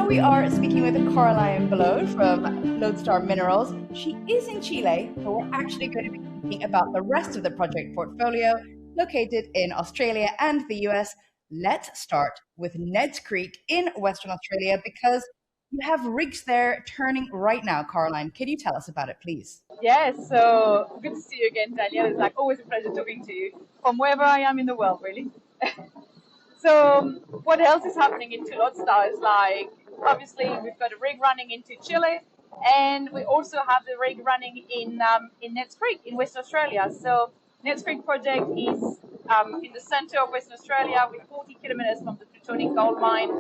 we are speaking with Coraline Blaud from Lodestar Minerals. She is in Chile, but we're actually going to be speaking about the rest of the project portfolio located in Australia and the US. Let's start with Ned's Creek in Western Australia because you have rigs there turning right now. Caroline, can you tell us about it, please? Yes, so good to see you again, Daniel. It's like always a pleasure talking to you from wherever I am in the world, really. So what else is happening into Lodestar is like, obviously we've got a rig running into Chile, and we also have the rig running in Neds Creek in Western Australia. So Neds Creek project is in the center of Western Australia. We're 40 kilometers from the Plutonic gold mine.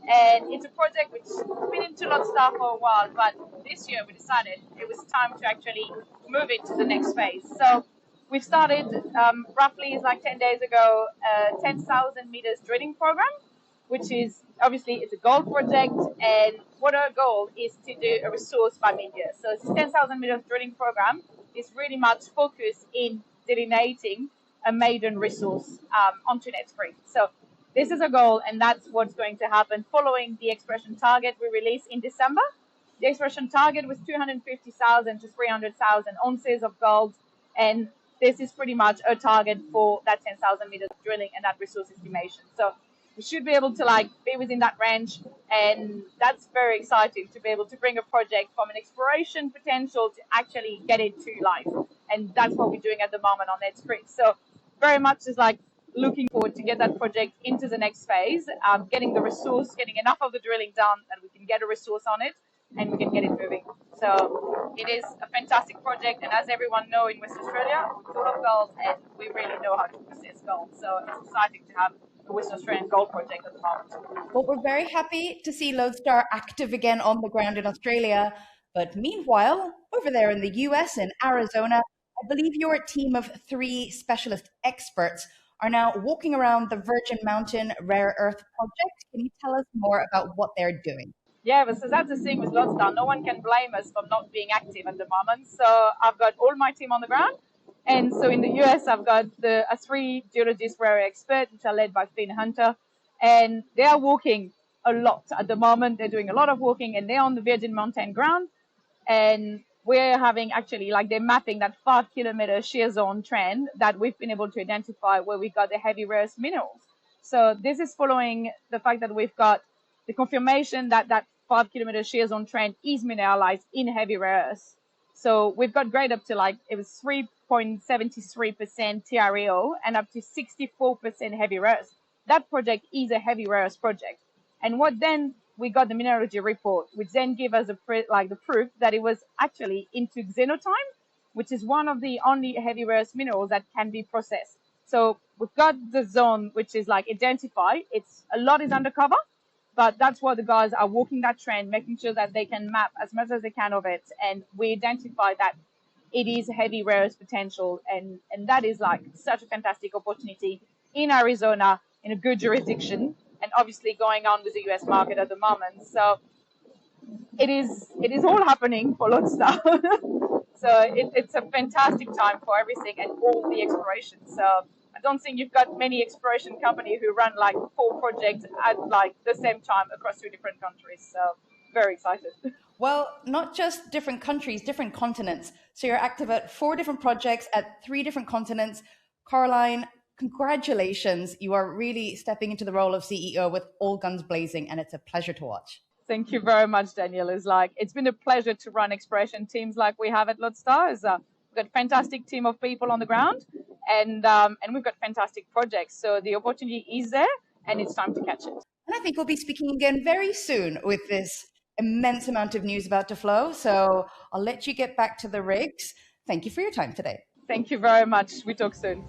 And it's a project which has been into Lodestar for a while, but this year we decided it was time to actually move it to the next phase. So we've started roughly, it's like 10 days ago, a 10,000 meters drilling program, which is obviously it's a gold project. And what our goal is to do a resource by mid-year. So this 10,000 meters drilling program is really much focused in delineating a maiden resource onto Neds Creek. So this is a goal, and that's what's going to happen following the exploration target we released in December. The exploration target was 250,000 to 300,000 ounces of gold, and this is pretty much a target for that 10,000 meters of drilling and that resource estimation. So we should be able to be within that range, and that's very exciting to be able to bring a project from an exploration potential to actually get it to life, and that's what we're doing at the moment on Neds Creek. So very much is like looking forward to get that project into the next phase, getting the resource, getting enough of the drilling done that we can get a resource on it and we can get it moving. So it is a fantastic project, and as everyone knows in West Australia, we're full of gold and we really know how to process gold. So it's exciting to have a West Australian gold project at the moment. Well, we're very happy to see Lodestar active again on the ground in Australia. But meanwhile, over there in the US and Arizona, I believe your team of 3 specialist experts are now walking around the Virgin Mountain Rare Earth Project. Can you tell us more about what they're doing? Yeah, but so that's the thing with Lodestar. No one can blame us for not being active at the moment. So I've got all my team on the ground. And so in the US, I've got a 3 geologist rare experts, which are led by Finn Hunter. And they are walking a lot at the moment. They're doing a lot of walking, and they're on the Virgin Mountain ground. And we're having actually, they're mapping that 5-kilometer shear zone trend that we've been able to identify where we got the heavy rare earth minerals. So this is following the fact that we've got the confirmation that that 5-kilometer shear zone trend is mineralized in heavy rare earths. So we've got grade up to it was 3.73% TREO and up to 64% heavy rare earths. That project is a heavy rare earth project. And what then we got the mineralogy report, which then gave us the proof that it was actually into xenotime, which is one of the only heavy rare earth minerals that can be processed. So we've got the zone, which is identified. It's a lot is undercover, but that's why the guys are walking that trend, making sure that they can map as much as they can of it. And we identify that it is heavy rare earth potential. And that is such a fantastic opportunity in Arizona, in a good jurisdiction, and obviously going on with the US market at the moment. So it is all happening for Lodestar. So it's a fantastic time for everything and all the exploration. So I don't think you've got many exploration companies who run 4 projects at the same time across 2 different countries. So very excited. Well, not just different countries, different continents. So you're active at 4 different projects at 3 different continents. Caroline, congratulations. You are really stepping into the role of CEO with all guns blazing, and it's a pleasure to watch. Thank you very much, Daniel. It's been a pleasure to run exploration teams like we have at Lodestar. We've got a fantastic team of people on the ground, and we've got fantastic projects. So the opportunity is there, and it's time to catch it. And I think we'll be speaking again very soon with this immense amount of news about to flow. So I'll let you get back to the rigs. Thank you for your time today. Thank you very much. We talk soon.